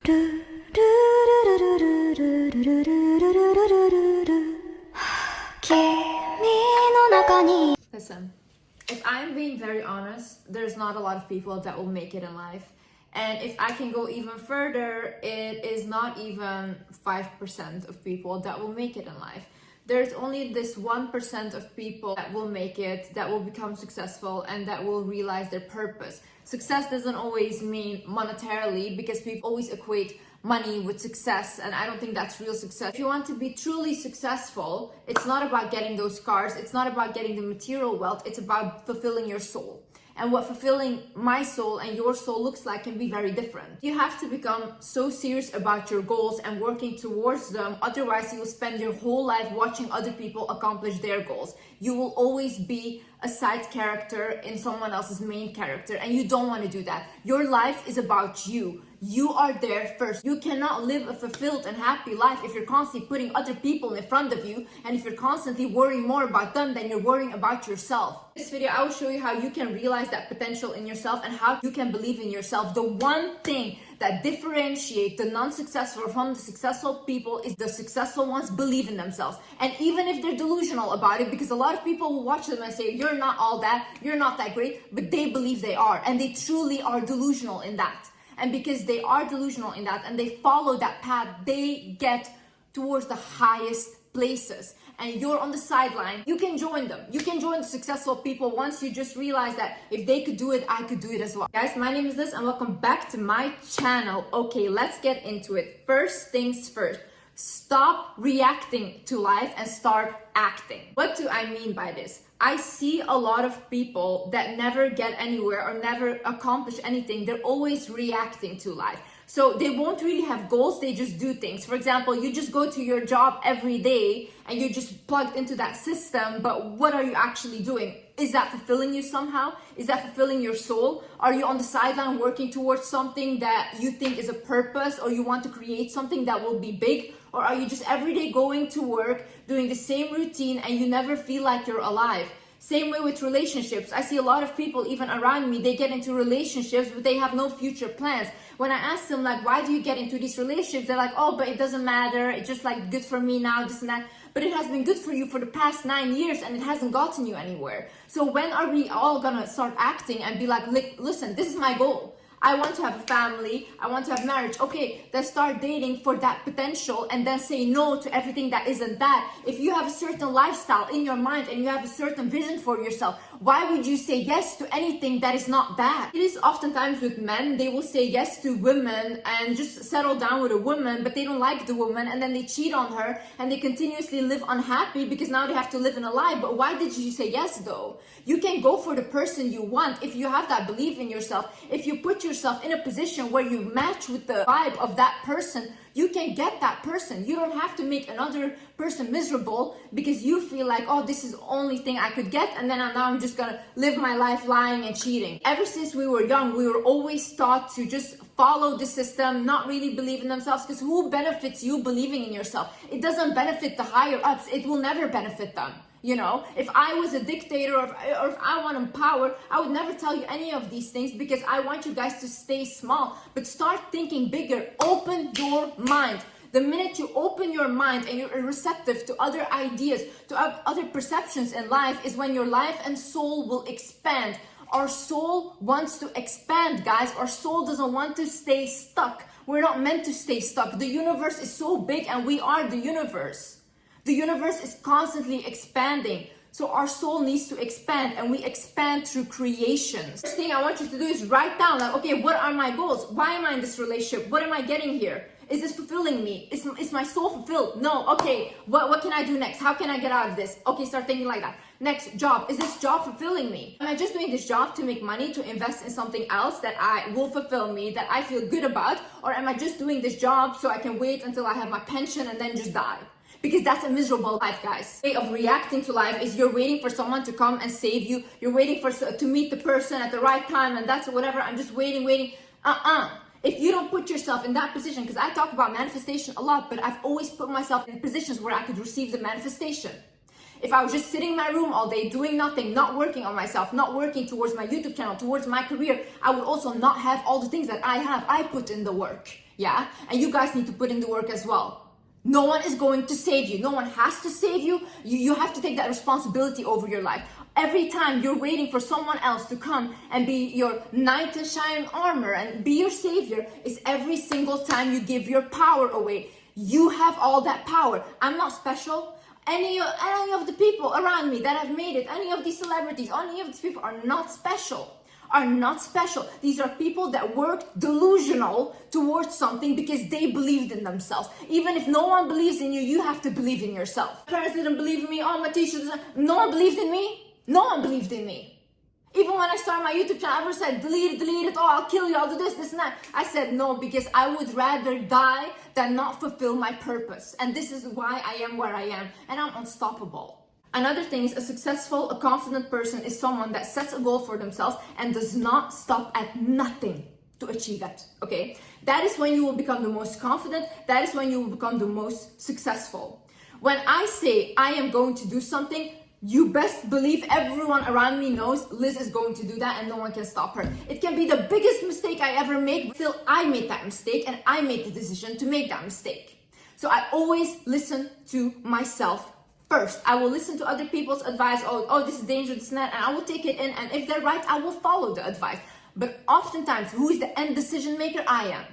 Listen, if I'm being very honest, there's not a lot of people that will make it in life. And if I can go even further, it is not even 5% of people that will make it in life. There's only this 1% of people that will make it, that will become successful, and that will realize their purpose. Success doesn't always mean monetarily, because people always equate money with success, and I don't think that's real success. If you want to be truly successful, it's not about getting those cars, it's not about getting the material wealth, it's about fulfilling your soul. And what fulfilling my soul and your soul looks like can be very different. You have to become so serious about your goals and working towards them. Otherwise, you will spend your whole life watching other people accomplish their goals. You will always be a side character in someone else's main character, and you don't want to do that. Your life is about you. You are there first. You cannot live a fulfilled and happy life if you're constantly putting other people in front of you, and if you're constantly worrying more about them than you're worrying about yourself. In this video, I will show you how you can realize that potential in yourself and how you can believe in yourself. The one thing that differentiates the non-successful from the successful people is the successful ones believe in themselves. And even if they're delusional about it, because a lot of people will watch them and say, you're not all that, you're not that great, but they believe they are, and they truly are delusional in that. And because they are delusional in that and they follow that path, they get towards the highest places. And you're on the sideline. You can join them. You can join the successful people once you just realize that if they could do it, I could do it as well. Guys, my name is Liz and welcome back to my channel. Okay, let's get into it. First things first. Stop reacting to life and start acting. What do I mean by this? I see a lot of people that never get anywhere or never accomplish anything. They're always reacting to life. So they won't really have goals, they just do things. For example, you just go to your job every day and you're just plugged into that system, but what are you actually doing? Is that fulfilling you somehow? Is that fulfilling your soul? Are you on the sideline working towards something that you think is a purpose, or you want to create something that will be big? Or are you just every day going to work, doing the same routine, and you never feel like you're alive? Same way with relationships. I see a lot of people, even around me, they get into relationships, but they have no future plans. When I ask them, like, why do you get into these relationships? They're like, oh, but it doesn't matter. It's just like good for me now, this and that. But it has been good for you for the past 9 years and it hasn't gotten you anywhere. So when are we all gonna start acting and be like, listen, this is my goal. I want to have a family, I want to have marriage. Okay, then start dating for that potential and then say no to everything that isn't that. If you have a certain lifestyle in your mind and you have a certain vision for yourself, why would you say yes to anything that is not that? It is oftentimes with men, they will say yes to women and just settle down with a woman, but they don't like the woman and then they cheat on her and they continuously live unhappy because now they have to live in a lie. But why did you say yes though? You can go for the person you want if you have that belief in yourself. If you put yourself in a position where you match with the vibe of that person, you can get that person. You don't have to make another person miserable because you feel like, oh, this is the only thing I could get, and then now I'm just gonna live my life lying and cheating. Ever since we were young, we were always taught to just follow the system, not really believe in themselves, because who benefits you believing in yourself? It doesn't benefit the higher ups. It will never benefit them. You know, if I was a dictator or if I want power, I would never tell you any of these things because I want you guys to stay small. But start thinking bigger. Open your mind. The minute you open your mind and you're receptive to other ideas, to other perceptions in life, is when your life and soul will expand. Our soul wants to expand, guys. Our soul doesn't want to stay stuck. We're not meant to stay stuck. The universe is so big and we are the universe. The universe is constantly expanding. So our soul needs to expand, and we expand through creations. First thing I want you to do is write down, like, okay, what are my goals? Why am I in this relationship? What am I getting here? Is this fulfilling me? Is my soul fulfilled? No. Okay, what can I do next? How can I get out of this? Okay, start thinking like that. Next, job. Is this job fulfilling me? Am I just doing this job to make money, to invest in something else that will fulfill me, that I feel good about? Or am I just doing this job so I can wait until I have my pension and then just die? Because that's a miserable life, guys. The way of reacting to life is you're waiting for someone to come and save you. You're waiting to meet the person at the right time, and that's whatever. I'm just waiting. If you don't put yourself in that position, because I talk about manifestation a lot, but I've always put myself in positions where I could receive the manifestation. If I was just sitting in my room all day doing nothing, not working on myself, not working towards my YouTube channel, towards my career, I would also not have all the things that I have. I put in the work, yeah? And you guys need to put in the work as well. No one is going to save you. No one has to save you. You have to take that responsibility over your life. Every time you're waiting for someone else to come and be your knight in shining armor and be your savior, is every single time you give your power away. You have all that power. I'm not special. Any of the people around me that have made it, any of these celebrities, any of these people are not special. Are not special. These are people that worked delusional towards something because they believed in themselves. Even if no one believes in you, you have to believe in yourself. My parents didn't believe in me. Oh, my teachers, no one believed in me. No one believed in me. Even when I started my YouTube channel, everyone said, delete it, oh, I'll kill you, I'll do this and that. I said no, because I would rather die than not fulfill my purpose. And this is why I am where I am, and I'm unstoppable. Another thing is, a successful, a confident person is someone that sets a goal for themselves and does not stop at nothing to achieve it, okay? That is when you will become the most confident. That is when you will become the most successful. When I say I am going to do something, you best believe everyone around me knows Liz is going to do that and no one can stop her. It can be the biggest mistake I ever made, but still I made that mistake and I made the decision to make that mistake. So I always listen to myself first. I will listen to other people's advice. Oh, this is dangerous, this and that, and I will take it in, and if they're right, I will follow the advice. But oftentimes, who is the end decision maker? I am.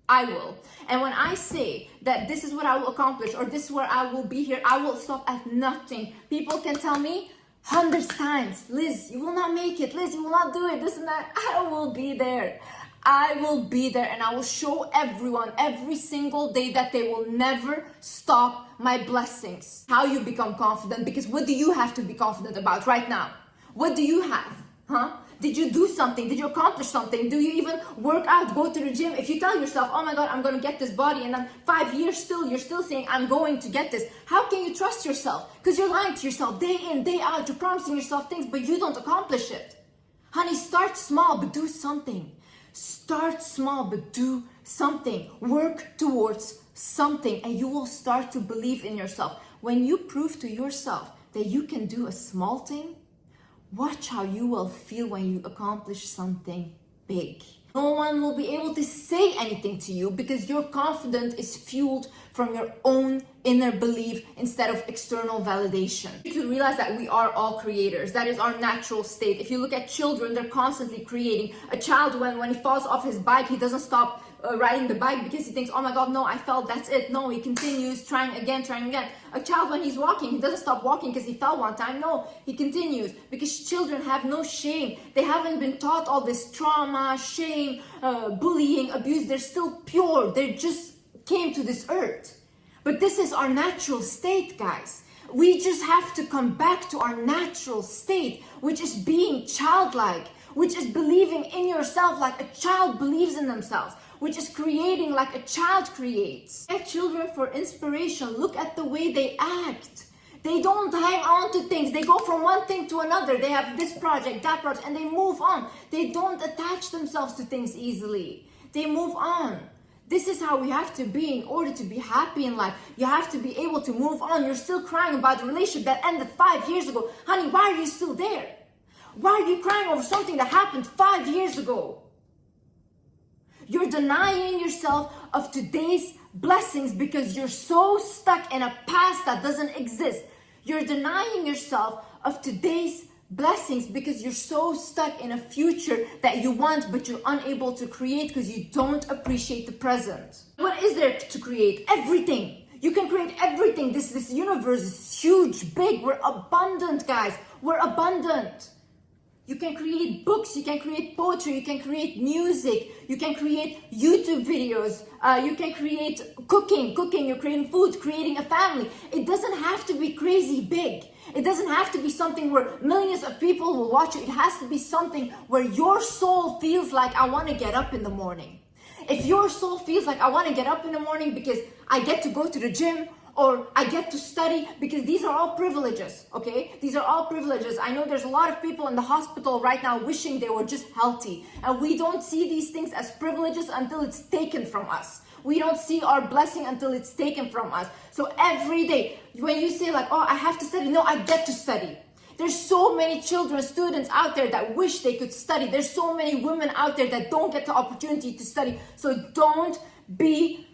I will. And when I say that this is what I will accomplish, or this is where I will be here, I will stop at nothing. People can tell me hundreds times, Liz, you will not make it. Liz, you will not do it, this and that. I will be there. I will be there, and I will show everyone every single day that they will never stop my blessings. How you become confident, because what do you have to be confident about right now? What do you have? Huh? Did you do something? Did you accomplish something? Do you even work out, go to the gym? If you tell yourself, oh my God, I'm going to get this body, and then 5 years still, you're still saying, I'm going to get this. How can you trust yourself? Because you're lying to yourself day in, day out. You're promising yourself things, but you don't accomplish it. Honey, start small, but do something. Start small, but do something. Work towards something, and you will start to believe in yourself. When you prove to yourself that you can do a small thing, watch how you will feel when you accomplish something big. No one will be able to say anything to you because your confidence is fueled from your own inner belief instead of external validation. You need to realize that we are all creators. That is our natural state. If you look at children, they're constantly creating. A child, when he falls off his bike, he doesn't stop riding the bike because he thinks, oh my God, no, I fell, that's it. No, he continues trying again. A child, when he's walking, he doesn't stop walking because he fell one time. No, he continues, because children have no shame. They haven't been taught all this trauma, shame, bullying, abuse. They're still pure. They just came to this earth. But this is our natural state, guys. We just have to come back to our natural state, which is being childlike, which is believing in yourself like a child believes in themselves, which is creating like a child creates. Get children for inspiration. Look at the way they act. They don't hang on to things. They go from one thing to another. They have this project, that project, and they move on. They don't attach themselves to things easily. They move on. This is how we have to be in order to be happy in life. You have to be able to move on. You're still crying about a relationship that ended 5 years ago. Honey, why are you still there? Why are you crying over something that happened 5 years ago? You're denying yourself of today's blessings because you're so stuck in a past that doesn't exist. You're denying yourself of today's blessings because you're so stuck in a future that you want but you're unable to create because you don't appreciate the present. What is there to create? Everything. You can create everything. This universe is huge, big. We're abundant, guys. We're abundant. You can create books, you can create poetry, you can create music, you can create YouTube videos, you can create cooking, you're creating food, creating a family. It doesn't have to be crazy big. It doesn't have to be something where millions of people will watch you. It has to be something where your soul feels like, I want to get up in the morning. If your soul feels like, I want to get up in the morning because I get to go to the gym, or I get to study, because these are all privileges, okay? These are all privileges. I know there's a lot of people in the hospital right now wishing they were just healthy. And we don't see these things as privileges until it's taken from us. We don't see our blessing until it's taken from us. So every day, when you say like, oh, I have to study, no, I get to study. There's so many children, students out there that wish they could study. There's so many women out there that don't get the opportunity to study. So don't be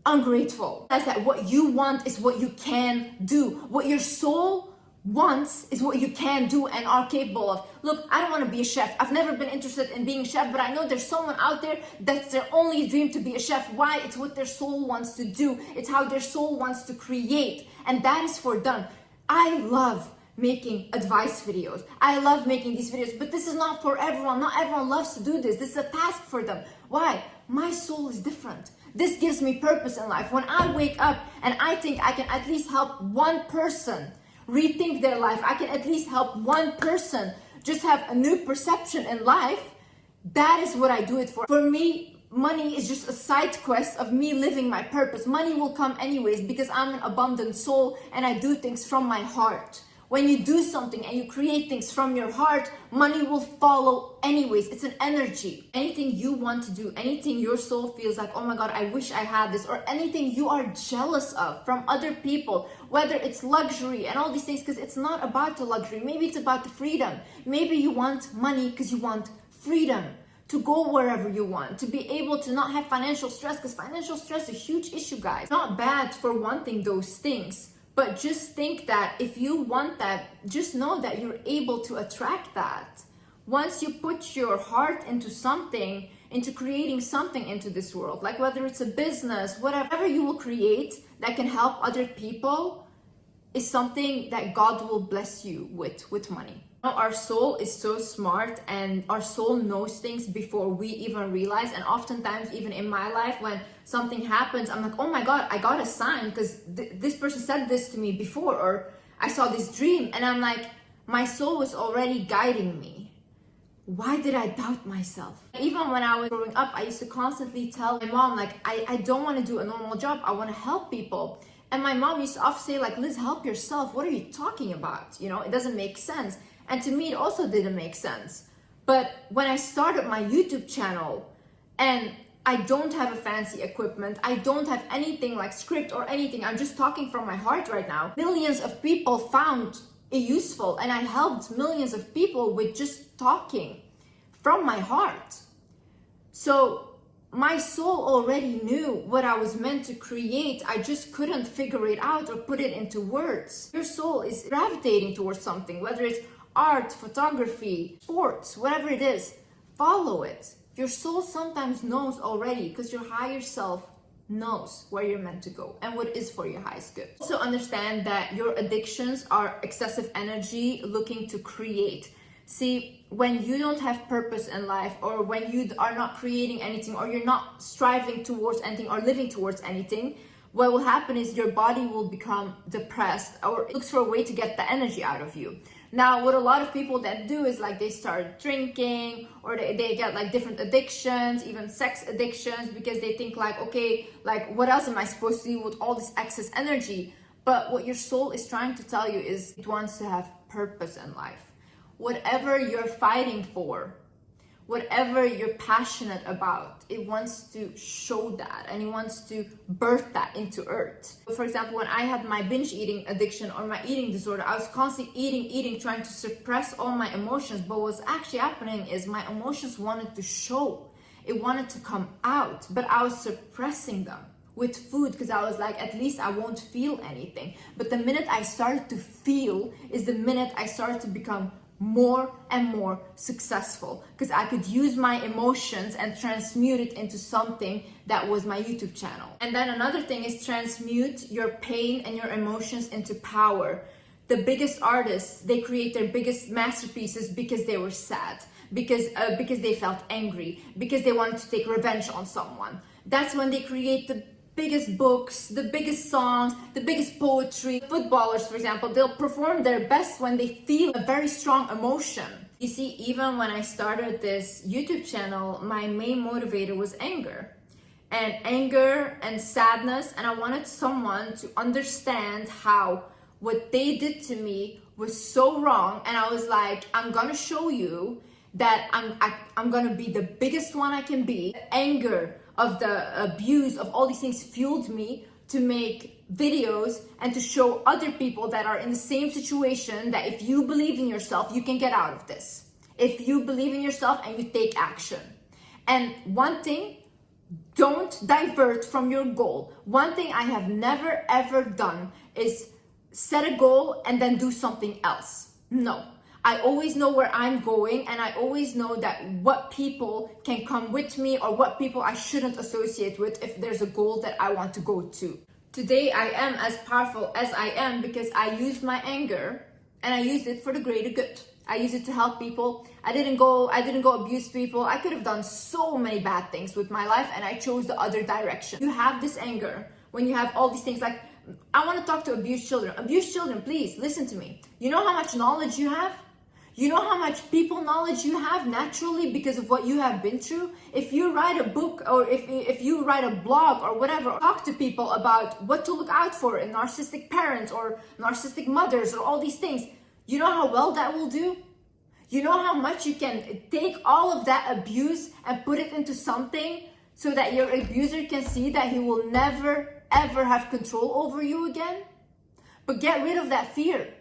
ungrateful. That's that what you want is what you can do. What your soul wants is what you can do and are capable of. Look, I don't want to be a chef. I've never been interested in being a chef, but I know there's someone out there that's their only dream to be a chef. Why? It's what their soul wants to do. It's how their soul wants to create. And that is for them. I love making advice videos. I love making these videos, but this is not for everyone. Not everyone loves to do this. This is a task for them. Why? My soul is different. This gives me purpose in life. When I wake up and I think I can at least help one person rethink their life, I can at least help one person just have a new perception in life, that is what I do it for. For me, money is just a side quest of me living my purpose. Money will come anyways because I'm an abundant soul and I do things from my heart. When you do something and you create things from your heart, money will follow anyways. It's an energy. Anything you want to do, anything your soul feels like, oh my God, I wish I had this, or anything you are jealous of from other people, whether it's luxury and all these things, because it's not about the luxury. Maybe it's about the freedom. Maybe you want money because you want freedom to go wherever you want, to be able to not have financial stress, because financial stress is a huge issue, guys. It's not bad for wanting those things. But just think that if you want that, just know that you're able to attract that. Once you put your heart into something, into creating something into this world, like whether it's a business, whatever you will create that can help other people, is something that God will bless you with money. Our soul is so smart and our soul knows things before we even realize. And oftentimes, even in my life, when something happens, I'm like, oh my God, I got a sign because this person said this to me before, or I saw this dream. And I'm like, my soul was already guiding me. Why did I doubt myself? Even when I was growing up, I used to constantly tell my mom, like, I don't want to do a normal job. I want to help people. And my mom used to often say, like, Liz, help yourself. What are you talking about? You know, it doesn't make sense. And to me, it also didn't make sense. But when I started my YouTube channel and I don't have a fancy equipment, I don't have anything like script or anything, I'm just talking from my heart right now. Millions of people found it useful and I helped millions of people with just talking from my heart. So my soul already knew what I was meant to create. I just couldn't figure it out or put it into words. Your soul is gravitating towards something, whether it's art, photography, sports, whatever it is, follow it. Your soul sometimes knows already because your higher self knows where you're meant to go and what is for your highest good. Also understand that your addictions are excessive energy looking to create. See, when you don't have purpose in life, or when you are not creating anything, or you're not striving towards anything or living towards anything, what will happen is your body will become depressed or looks for a way to get the energy out of you. Now, what a lot of people that do is like they start drinking, or they get like different addictions, even sex addictions, because they think like, okay, like what else am I supposed to do with all this excess energy? But what your soul is trying to tell you is it wants to have purpose in life. Whatever you're fighting for, whatever you're passionate about, it wants to show that and it wants to birth that into earth. For example, when I had my binge eating addiction or my eating disorder, I was constantly eating, trying to suppress all my emotions. But what's actually happening is my emotions wanted to show. It wanted to come out, but I was suppressing them with food because I was like, at least I won't feel anything. But the minute I started to feel is the minute I started to become more and more successful, because I could use my emotions and transmute it into something that was my YouTube channel. And then another thing is transmute your pain and your emotions into power. The biggest artists, they create their biggest masterpieces because they were sad, because they felt angry, because they wanted to take revenge on someone. That's when they create the biggest books, the biggest songs, the biggest poetry. Footballers, for example, they'll perform their best when they feel a very strong emotion. You see, even when I started this YouTube channel, my main motivator was anger and sadness. And I wanted someone to understand how what they did to me was so wrong. And I was like, I'm gonna show you that I'm gonna be the biggest one I can be. The anger of the abuse, of all these things fueled me to make videos and to show other people that are in the same situation that if you believe in yourself, you can get out of this. If you believe in yourself and you take action. And one thing, don't divert from your goal. One thing I have never ever done is set a goal and then do something else. No. I always know where I'm going, and I always know that what people can come with me or what people I shouldn't associate with if there's a goal that I want to go to. Today I am as powerful as I am because I used my anger and I used it for the greater good. I used it to help people. I didn't go abuse people. I could have done so many bad things with my life, and I chose the other direction. You have this anger when you have all these things like, I want to talk to abused children. Abused children, please listen to me. You know how much knowledge you have? You know how much people knowledge you have naturally because of what you have been through? If you write a book or if you write a blog or whatever, talk to people about what to look out for in narcissistic parents or narcissistic mothers or all these things, you know how well that will do? You know how much you can take all of that abuse and put it into something so that your abuser can see that he will never ever have control over you again? But get rid of that fear.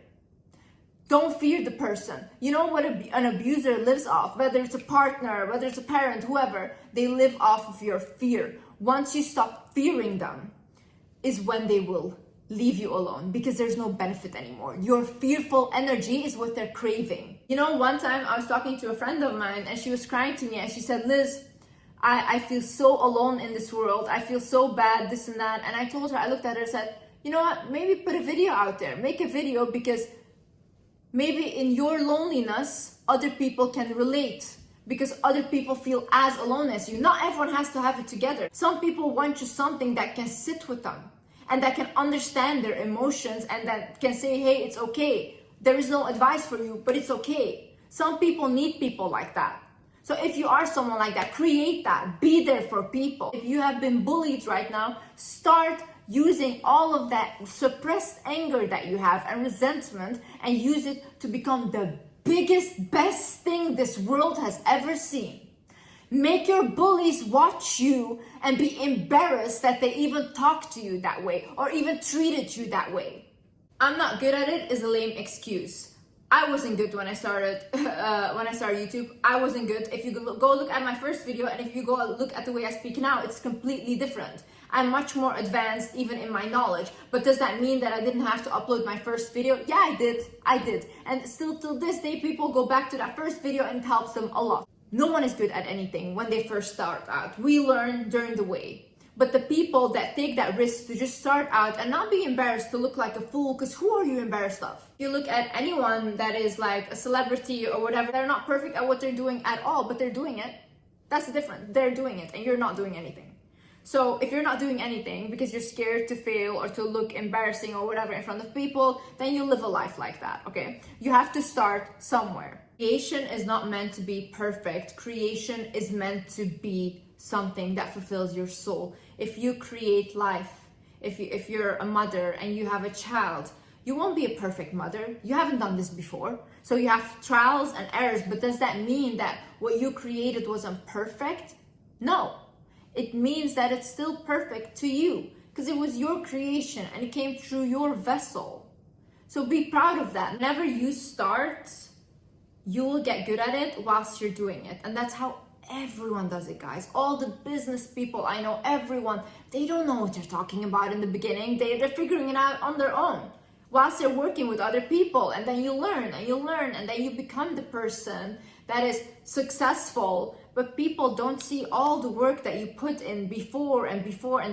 Don't fear the person. You know what an abuser lives off, whether it's a partner, whether it's a parent, whoever, they live off of your fear. Once you stop fearing them is when they will leave you alone because there's no benefit anymore. Your fearful energy is what they're craving. You know, one time I was talking to a friend of mine and she was crying to me and she said, Liz, I feel so alone in this world. I feel so bad, this and that. And I told her, I looked at her and said, you know what, maybe put a video out there, make a video because maybe in your loneliness, other people can relate because other people feel as alone as you. Not everyone has to have it together. Some people want just something that can sit with them and that can understand their emotions and that can say, hey, it's okay. There is no advice for you, but it's okay. Some people need people like that. So if you are someone like that, create that. Be there for people. If you have been bullied right now, start using all of that suppressed anger that you have and resentment and use it to become the biggest, best thing this world has ever seen. Make your bullies watch you and be embarrassed that they even talked to you that way or even treated you that way. I'm not good at it is a lame excuse. I wasn't good when I started YouTube. I wasn't good. If you go look at my first video and if you go look at the way I speak now, it's completely different. I'm much more advanced even in my knowledge. But does that mean that I didn't have to upload my first video? Yeah, I did. And still till this day, people go back to that first video and it helps them a lot. No one is good at anything when they first start out. We learn during the way. But the people that take that risk to just start out and not be embarrassed to look like a fool, because who are you embarrassed of? If you look at anyone that is like a celebrity or whatever, they're not perfect at what they're doing at all, but they're doing it. That's the difference. They're doing it and you're not doing anything. So if you're not doing anything because you're scared to fail or to look embarrassing or whatever in front of people, then you live a life like that, okay? You have to start somewhere. Creation is not meant to be perfect. Creation is meant to be something that fulfills your soul. If you create life, if you're a mother and you have a child, you won't be a perfect mother. You haven't done this before. So you have trials and errors, but does that mean that what you created wasn't perfect? No. It means that it's still perfect to you because it was your creation and it came through your vessel. So be proud of that. Whenever you start, you will get good at it whilst you're doing it. And that's how everyone does it, guys. All the business people I know, everyone, they don't know what they're talking about in the beginning. They're figuring it out on their own whilst they're working with other people. And then you learn and you learn and then you become the person that is successful. But people don't see all the work that you put in before and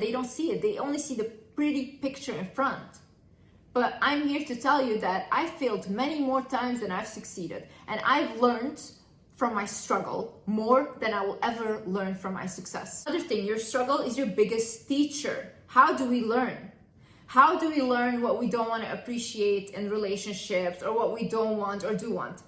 they don't see it. They only see the pretty picture in front. But I'm here to tell you that I failed many more times than I've succeeded. And I've learned from my struggle more than I will ever learn from my success. Another thing, your struggle is your biggest teacher. How do we learn? How do we learn what we don't want to appreciate in relationships or what we don't want or do want?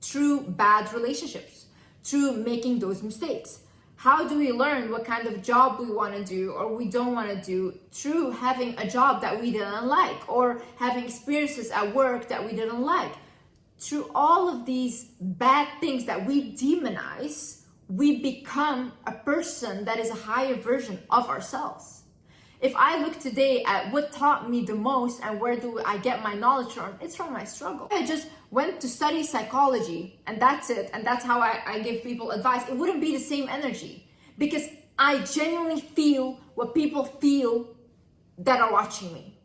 Through bad relationships, through making those mistakes. How do we learn what kind of job we want to do or we don't want to do? Through having a job that we didn't like or having experiences at work that we didn't like. Through all of these bad things that we demonize, we become a person that is a higher version of ourselves. If I look today at what taught me the most and where do I get my knowledge from, it's from my struggle. I just went to study psychology and that's it. And that's how I give people advice. It wouldn't be the same energy because I genuinely feel what people feel that are watching me.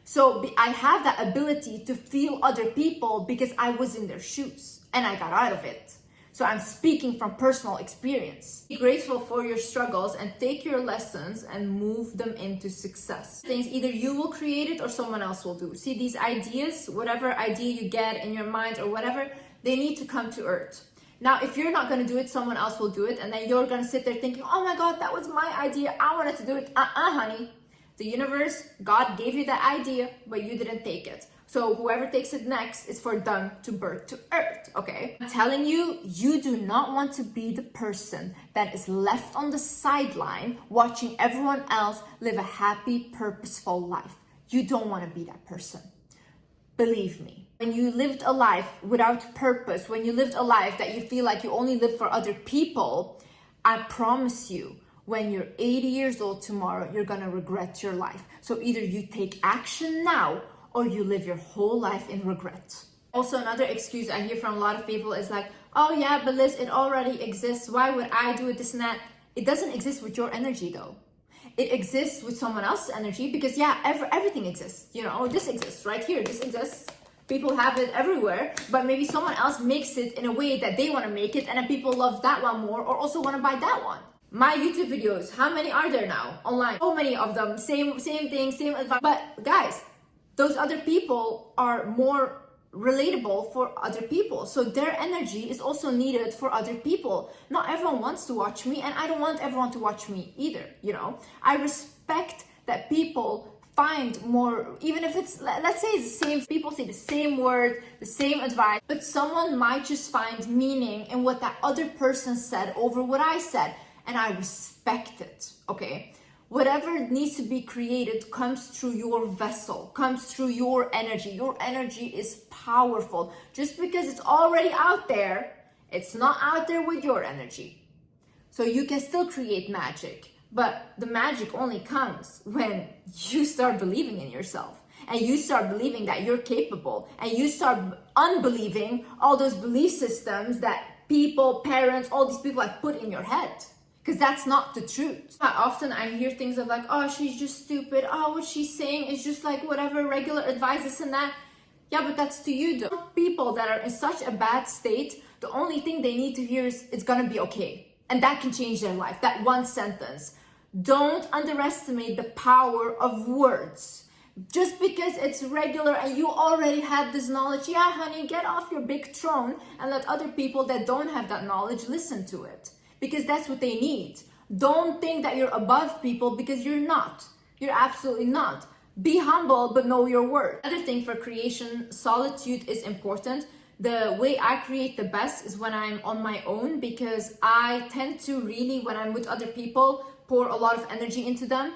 So I have that ability to feel other people because I was in their shoes and I got out of it. So I'm speaking from personal experience. Be grateful for your struggles and take your lessons and move them into success. Things either you will create it or someone else will do. See, these ideas, whatever idea you get in your mind or whatever, they need to come to earth. Now, if you're not going to do it, someone else will do it. And then you're going to sit there thinking, oh my God, that was my idea. I wanted to do it. Honey. The universe, God gave you that idea, but you didn't take it. So whoever takes it next is for them to birth to earth, okay? I'm telling you, you do not want to be the person that is left on the sideline watching everyone else live a happy, purposeful life. You don't want to be that person. Believe me. When you lived a life without purpose, when you lived a life that you feel like you only live for other people, I promise you, when you're 80 years old tomorrow, you're gonna regret your life. So either you take action now or you live your whole life in regret. Also, another excuse I hear from a lot of people is like, oh yeah, but Liz, it already exists. Why would I do it, this and that? It doesn't exist with your energy though. It exists with someone else's energy because yeah, everything exists. You know, this exists right here, this exists. People have it everywhere, but maybe someone else makes it in a way that they wanna make it and then people love that one more or also wanna buy that one. My YouTube videos, how many are there now online? So many of them, same thing, same advice. But guys, those other people are more relatable for other people. So their energy is also needed for other people. Not everyone wants to watch me and I don't want everyone to watch me either, you know? I respect that people find more, even if it's, let's say it's the same, people say the same word, the same advice, but someone might just find meaning in what that other person said over what I said. And I respect it, okay? Whatever needs to be created comes through your vessel, comes through your energy. Your energy is powerful. Just because it's already out there, it's not out there with your energy. So you can still create magic, but the magic only comes when you start believing in yourself and you start believing that you're capable and you start unbelieving all those belief systems that people, parents, all these people have put in your head. Because that's not the truth. Often I hear things of like, oh, she's just stupid. Oh, what she's saying is just like whatever regular advice, this and that. Yeah, but that's to you though. People that are in such a bad state, the only thing they need to hear is it's gonna be okay. And that can change their life, that one sentence. Don't underestimate the power of words. Just because it's regular and you already have this knowledge, yeah, honey, get off your big throne and let other people that don't have that knowledge listen to it. Because that's what they need. Don't think that you're above people because you're not. You're absolutely not. Be humble, but know your worth. Another thing for creation, solitude is important. The way I create the best is when I'm on my own because I tend to really, when I'm with other people, pour a lot of energy into them.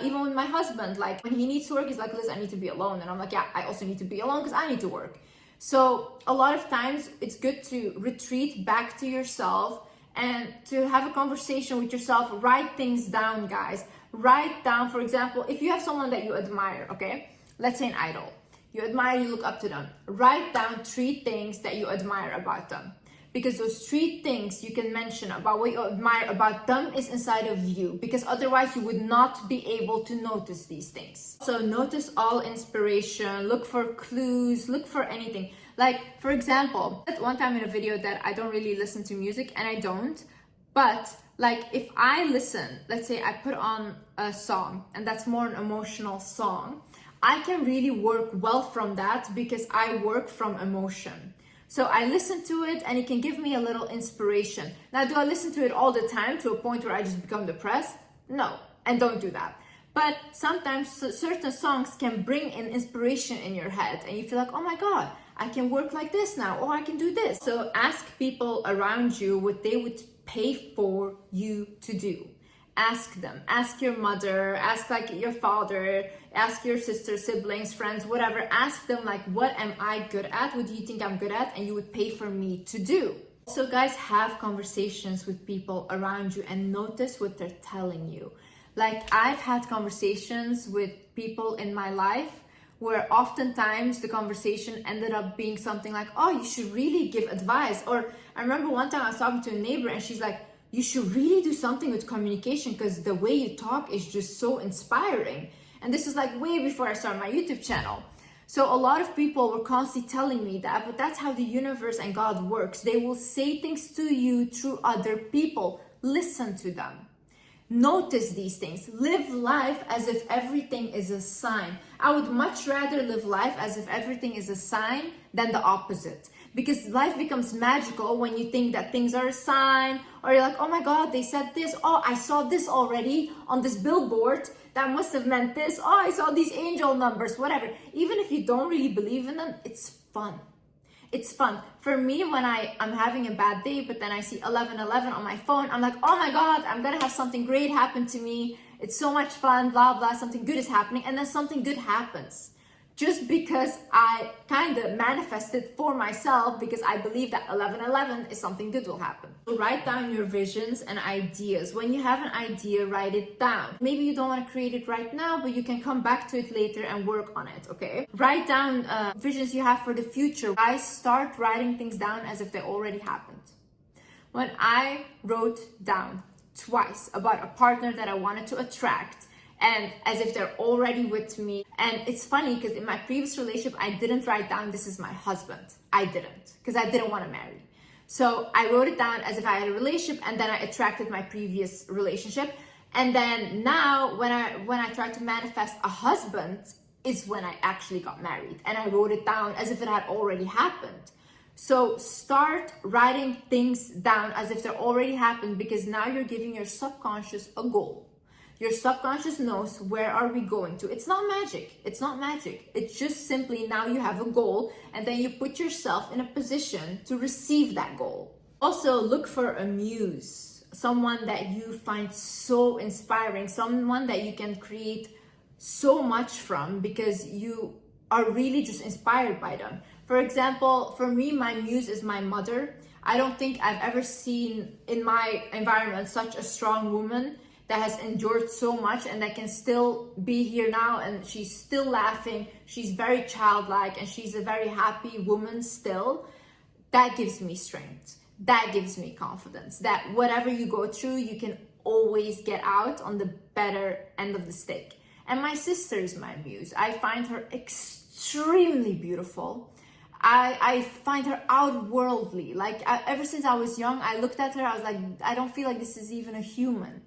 Even with my husband, like when he needs to work, he's like, Liz, I need to be alone. And I'm like, yeah, I also need to be alone because I need to work. So a lot of times it's good to retreat back to yourself and to have a conversation with yourself. Write things down, guys. Write down, for example, if you have someone that you admire, okay? Let's say an idol. You admire, you look up to them. Write down 3 things that you admire about them. Because those 3 things you can mention about what you admire about them is inside of you. Because otherwise you would not be able to notice these things. So notice all inspiration, look for clues, look for anything. Like, for example, at one time in a video that I don't really listen to music, and I don't, but like if I listen, let's say I put on a song and that's more an emotional song, I can really work well from that because I work from emotion. So I listen to it and it can give me a little inspiration. Now, do I listen to it all the time to a point where I just become depressed? No, and don't do that. But sometimes certain songs can bring in inspiration in your head and you feel like, oh my God, I can work like this now, or I can do this. So ask people around you what they would pay for you to do. Ask them, ask your mother, ask like your father, ask your sister, siblings, friends, whatever. Ask them like, what am I good at? What do you think I'm good at? And you would pay for me to do. So guys, have conversations with people around you and notice what they're telling you. Like, I've had conversations with people in my life where oftentimes the conversation ended up being something like, oh, you should really give advice. Or I remember one time I was talking to a neighbor and she's like, you should really do something with communication because the way you talk is just so inspiring. And this was like way before I started my YouTube channel. So a lot of people were constantly telling me that, but that's how the universe and God works. They will say things to you through other people. Listen to them. Notice these things. Live life as if everything is a sign. I would much rather live life as if everything is a sign than the opposite. Because life becomes magical when you think that things are a sign, or you're like, oh my God, they said this. Oh, I saw this already on this billboard. That must have meant this. Oh, I saw these angel numbers, whatever. Even if you don't really believe in them, it's fun. It's fun. For me, when I'm having a bad day, but then I see 11:11 on my phone, I'm like, oh my God, I'm gonna have something great happen to me. It's so much fun, blah, blah, something good is happening. And then something good happens. Just because I kind of manifested for myself because I believe that 11:11 is something good will happen. So write down your visions and ideas. When you have an idea, write it down. Maybe you don't want to create it right now, but you can come back to it later and work on it, okay? Write down visions you have for the future. I start writing things down as if they already happened. When I wrote down twice about a partner that I wanted to attract, and as if they're already with me. And it's funny because in my previous relationship, I didn't write down, this is my husband. I didn't, because I didn't want to marry. So I wrote it down as if I had a relationship, and then I attracted my previous relationship. And then now when I tried to manifest a husband is when I actually got married. And I wrote it down as if it had already happened. So start writing things down as if they're already happened, because now you're giving your subconscious a goal. Your subconscious knows where are we going to. It's not magic. It's not magic. It's just simply now you have a goal, and then you put yourself in a position to receive that goal. Also, look for a muse, someone that you find so inspiring, someone that you can create so much from because you are really just inspired by them. For example, for me, my muse is my mother. I don't think I've ever seen in my environment such a strong woman that has endured so much and that can still be here now, and she's still laughing. She's very childlike and she's a very happy woman still. That gives me strength. That gives me confidence that whatever you go through, you can always get out on the better end of the stick. And my sister is my muse. I find her extremely beautiful. I find her outworldly. Like ever since I was young, I looked at her, I was like, I don't feel like this is even a human.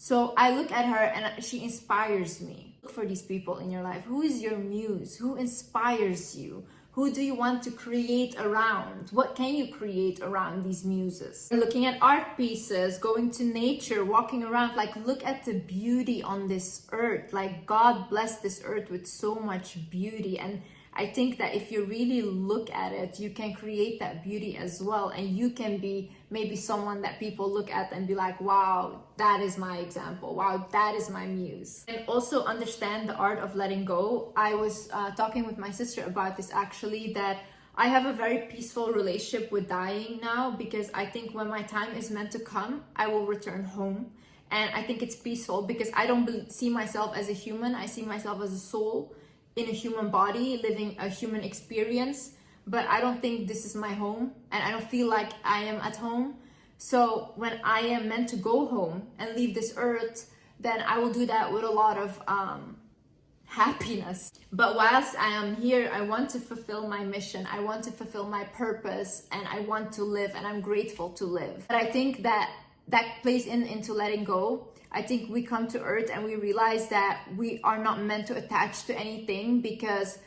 So I look at her and she inspires me. Look for these people in your life. Who is your muse? Who inspires you? Who do you want to create around? What can you create around these muses? Looking at art pieces, going to nature, walking around, like look at the beauty on this earth. Like God blessed this earth with so much beauty, and I think that if you really look at it, you can create that beauty as well. And you can be maybe someone that people look at and be like, wow, that is my example. Wow, that is my muse. And also understand the art of letting go. I was talking with my sister about this actually, that I have a very peaceful relationship with dying now, because I think when my time is meant to come, I will return home. And I think it's peaceful because I don't see myself as a human. I see myself as a soul in a human body, living a human experience, but I don't think this is my home, and I don't feel like I am at home. So when I am meant to go home and leave this earth, then I will do that with a lot of happiness. But whilst I am here, I want to fulfill my mission, I want to fulfill my purpose, and I want to live, and I'm grateful to live. But I think that plays into letting go. I think we come to earth and we realize that we are not meant to attach to anything, because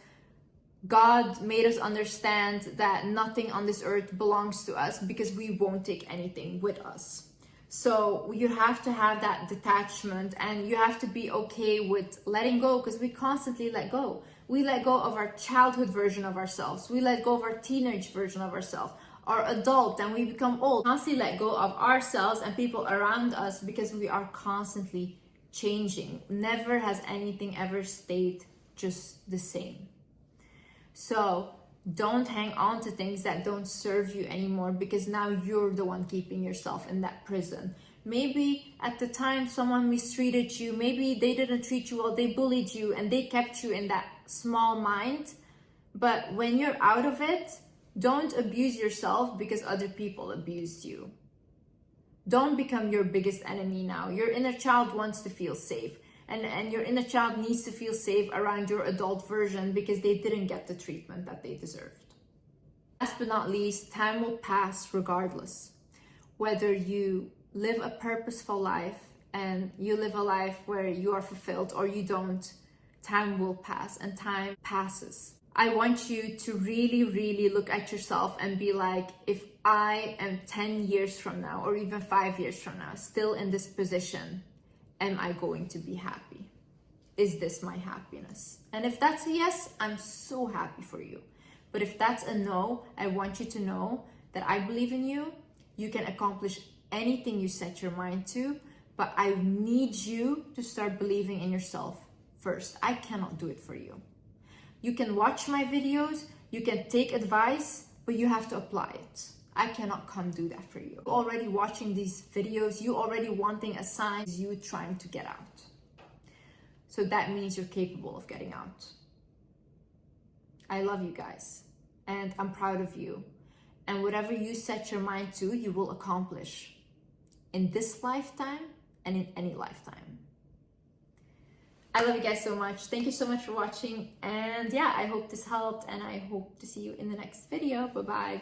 God made us understand that nothing on this earth belongs to us, because we won't take anything with us. So you have to have that detachment, and you have to be okay with letting go, because we constantly let go. We let go of our childhood version of ourselves. We let go of our teenage version of ourselves, our adult, and we become old. Constantly let go of ourselves and people around us, because we are constantly changing. Never has anything ever stayed just the same. So Don't hang on to things that don't serve you anymore, because now you're the one keeping yourself in that prison. Maybe at the time someone mistreated you, maybe they didn't treat you well, they bullied you, and they kept you in that small mind. But when you're out of it, don't abuse yourself because other people abused you. Don't become your biggest enemy now. Your inner child wants to feel safe. And your inner child needs to feel safe around your adult version because they didn't get the treatment that they deserved. Last but not least, time will pass regardless. Whether you live a purposeful life and you live a life where you are fulfilled or you don't, time will pass, and time passes. I want you to really, really look at yourself and be like, if I am 10 years from now or even 5 years from now still in this position, am I going to be happy? Is this my happiness? And if that's a yes, I'm so happy for you. But if that's a no, I want you to know that I believe in you. You can accomplish anything you set your mind to, but I need you to start believing in yourself first. I cannot do it for you. You can watch my videos, you can take advice, but you have to apply it. I cannot come do that for you. You're already watching these videos, you already wanting a sign, you trying to get out. So that means you're capable of getting out. I love you guys, and I'm proud of you. And whatever you set your mind to, you will accomplish in this lifetime and in any lifetime. I love you guys so much. Thank you so much for watching. And yeah, I hope this helped, and I hope to see you in the next video. Bye-bye.